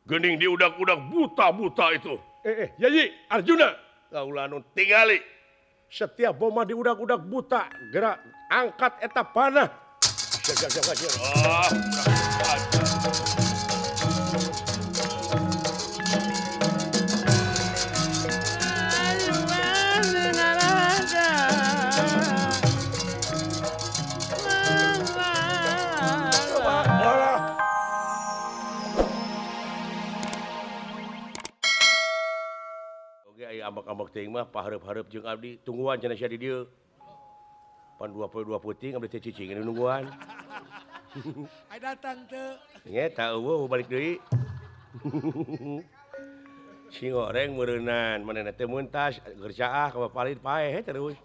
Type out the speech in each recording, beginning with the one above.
Gening di udak-udak buta-buta itu. Yayi, Arjuna. Kaula nu tingali. Setiap boma di udak-udak buta, gerak angkat eta panah. Ambak-ambak teuing mah pahareup-hareup jeung abdi tungguan cenah sia di dieu. Pan 22 peuting abdi teh cicing nungguan. Ai datang teu. Nyeta eueuh balik deui. Si goreng meureunan manehna teh meuntas gercaah ka palit paeh terus.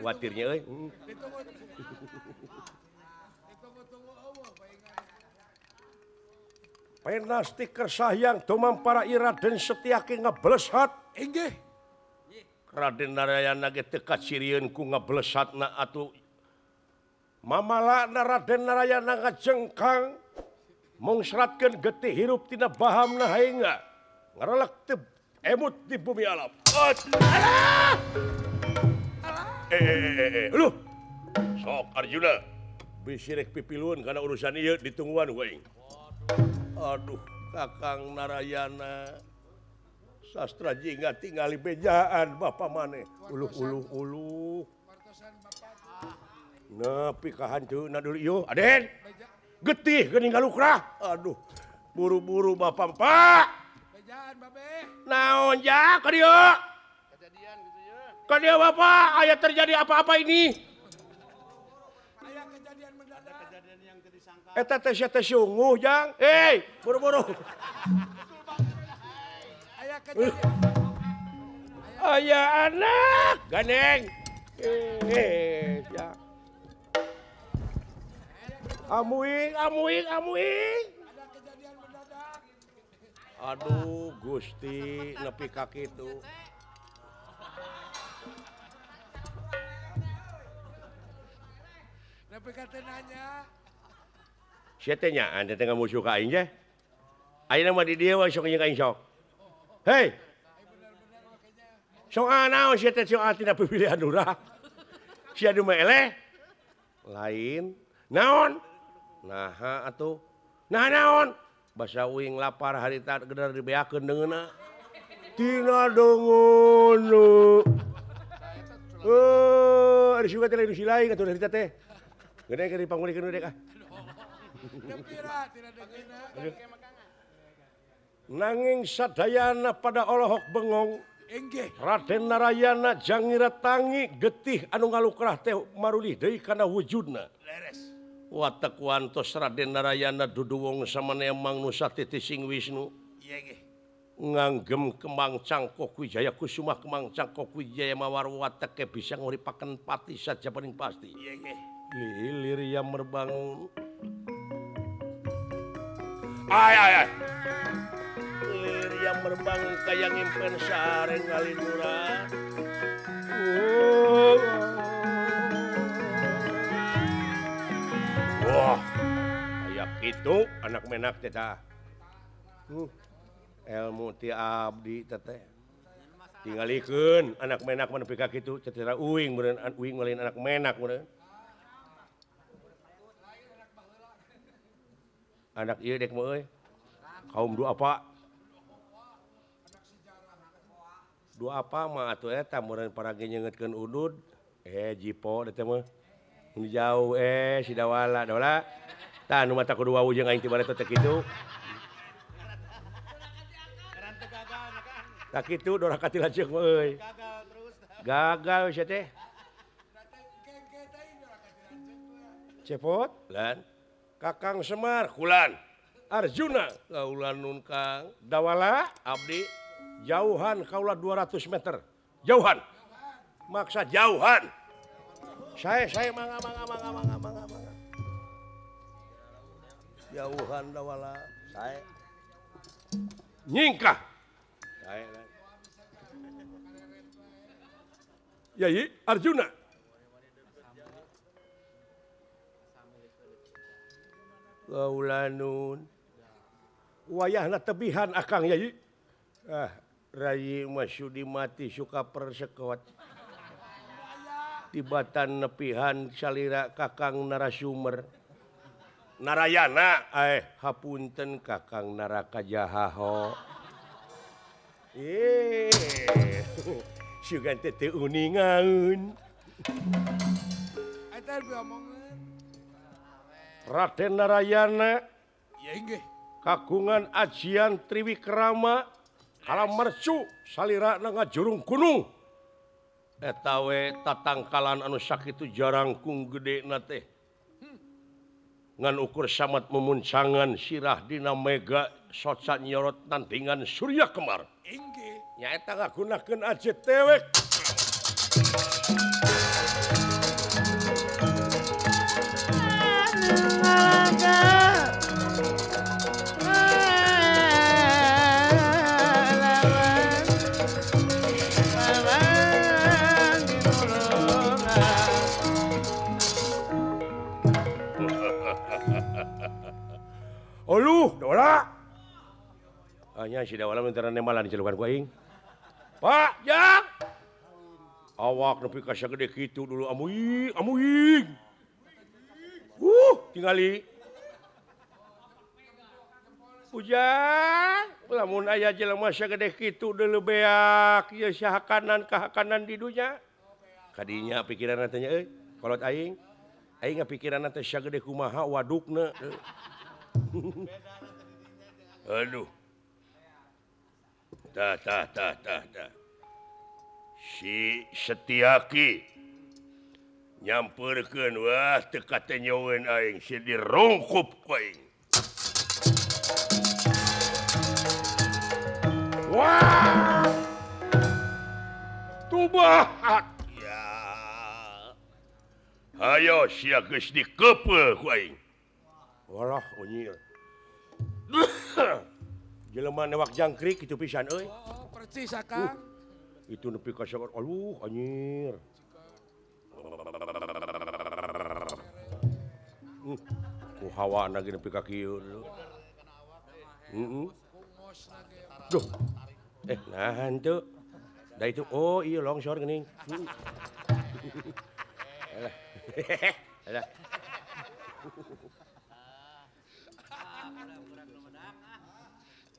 Watirnya euy. Penasti kersayang tumang para Raden Setyaki ngablesat. Inggih. Raden Narayana ge teu kacirieun ku ngablesatna atuh. Mamalana Raden Narayana ngajengkang mung seratkeun getih hirup tina bahamna haingga ngarelek teu emut di bumi alam. Alah! Lu sok Arjuna bisi rek pipiluun kana urusan ieu ditungguan ku aing. Aduh, Kakang Narayana sastra jingga tingali bejaan Bapak maneh. Uluh. Nepi ka hanceuna deui ieu, Aden. Getih geuning galukrah. Aduh, buru-buru Bapak, Pak. Bejaan babe. Naon ja ka dieu? Kejadian gitu ya. Ka dieu Bapak, aya terjadi apa-apa ini? Aya kejadian mendadak. Ada kejadian yang teu disangka. Eta teh sia teh sungguh, Jang. Buru-buru. Aya kejadian. Aya anak, gandeng. Ya. Amuing. Ada kejadian mendadak. Aduh, Gusti, nepi ka kitu. Nepi ka teu nanya. Sia teh nyaan teh ngamusuh ka aing teh. Ayeuna mah di dieu we sok nyeung aing sok. Hei. Sok naon sia teh sok tina pipilihan urang. Sia nu meleh. Lain. Naon? Naha atuh. Nah naon? Basa uing lapar harita gedar dibeakeun deungeuna. Tina dongono. Ada suka teh lain silai atuh harita teh. Gede ke dipangulikeun deui ah. Gembira tidak dengeuna. Nanging sadayana pada olohok bengong Inggih. Raden Narayana jangira tangi getih anu ngalukrah teh marulih deui kana wujudna. Leres. Watek wantos Raden Narayana duduwung samana Mang Nusa Titi Sing Wisnu. Iya nggih. Nganggem kembang cangkok Wijaya Kusuma kembang cangkok Wijaya mawar watek bisa nguripaken pati saja paling pasti. Iya nggih. Lilir yang merbangun. Ay. Lilir yang merbangun kayak ngimpen sareng ngalinuran. Wah, kayak gitu anak menak teh tah. Ilmu ti abdi teh. Tingalikeun anak menak mah nepi ka kitu cetera uing meureun uing lain anak menak meureun. Anak ieu dek mah euy. Kaum dua apa? Dua apa mah atuh eta meureun parage nyeungeutkeun udud. Jipo teh mah. Ini jauh si dawala. Tah nu mata kudu wau jeung aing ti bareto teh kitu. Tak kitu dorah ka tilaceuk mah euy. Gagal sia teh. Cepot lan Kakang Semar kulan Arjuna kaula nun Kang Dawala abdi jauhan kaula 200 meter. Jauhan. Maksa jauhan. Saya mangga. Jauhan Dawala. Saya nyingkah. Saya kan. Yayi Arjuna. Kaula nun wayahna tebihan akang Yayi. Rai Masyudi mati suka persekot. Tibatan nepihan salira kakang narasumber. Narayana hapunten kakang Naraka Jahaho. Sugan teu uningaun. Eta diomongkeun. Raden Narayana Ya inggih. kagungan ajian Triwikrama kalamercu salira ngajurung gunung. Eta we tatangkalan anu sakitu jarangkung gedena teh. Ngan ukur samat memuncangan sirah dina mega soca nyorot nantingan Surya Kemar. Inggih. Nyaeta ngagunakeun ajet tewek. Oluh, dola. Hanya si dawala mentera nemalan celukan ku aing. Pak, Jang. Awak nepi ka sagede kitu dulu amuing. Tingali. Ujang, lamun aya jelema sagede kitu deuleu beak ieu sahakanan kahakanan di dunya. Kadinya pikiranna teh nya euy, kolot aing ngapikiranna teh sagede kumaha wadukna. Aduh. Tah. Si Setiaki nyamperkeun wah teu kate nyoweun aing si dirongkup ku aing. Wah. Tubahat. Ya. Hayo sia geus dikeupeuh ku aing. Walah unyil. Jelema newak jangkrik kitu pisan euy. Oh, percis akang. Itu nepi ka sakot. Aduh anyir. Ku hawana ge nepi ka kieu. Duh. Nahan tuh. Da itu iya longsor geuning. Alah.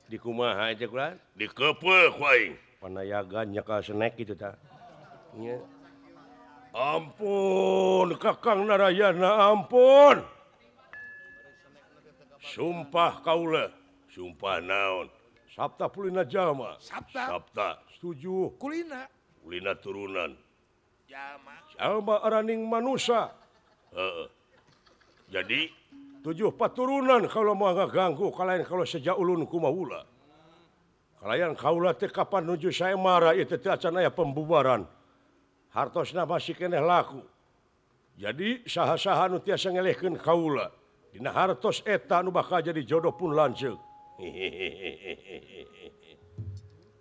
Di kumaha aja kulan? Dikeupeuh ku aing. Panayagan nya ka snack kitu tah. Nya. Ampun Kakang Narayana ampun. Sumpah kaula. Sumpah naon? Sabta pulina jalma. Sabta. Setuju. Kulina. Kulina turunan. Jalma araning manusia. Jadi 7 paturunan kalau mau ngaganggu kalayan kalau sejak ulun kumaula. Kalayan kaula teh kapan nuju saya marah ieu teh acan aya pembubaran. Hartosna masih keneh laku. Jadi saha-saha nu tiasa ngelehkeun kaula. Dina hartos eta nu bakal jadi jodoh pun lanceuk.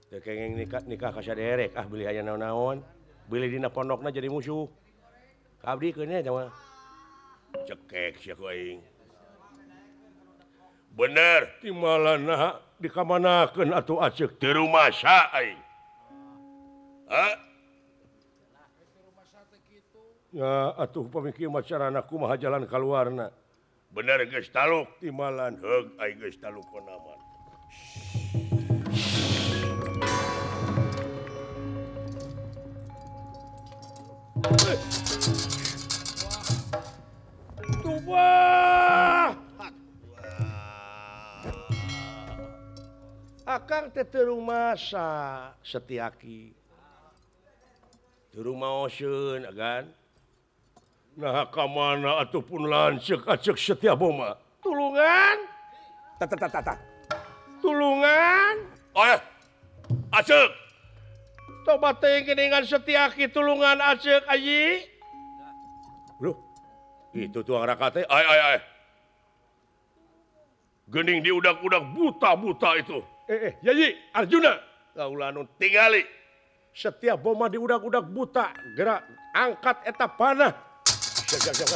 Teu kengeng nikah ka saderek beli aya naon-naon. Beli dina pondokna jadi musuh. Kabdikeun nya mah. Cekek sia ku aing. Bener, timalana dikamanakeun atuh aceuk teu rumasa aing. Ya atuh pamikir macarana kumaha jalan kaluarna. Bener geus taluk timalan heug aing geus taluk konaman. Tubah. Akang teh teu rumasa Setiaki. Teu rumaoseun agan. Nah ka mana atuh pun lanceuk aceuk Setiaboma. Tulungan. Tata. Tulungan. Aceuk. Tobat teh geuningan Setiaki tulungan aceuk aji. Loh. Itu tuang raka teh. Ai. Geuning di udak-udak buta-buta itu. Yayi, Arjuna. Kaula anu tingali. Setiaboma di udak-udak buta. Gerak angkat eta panah. Siap.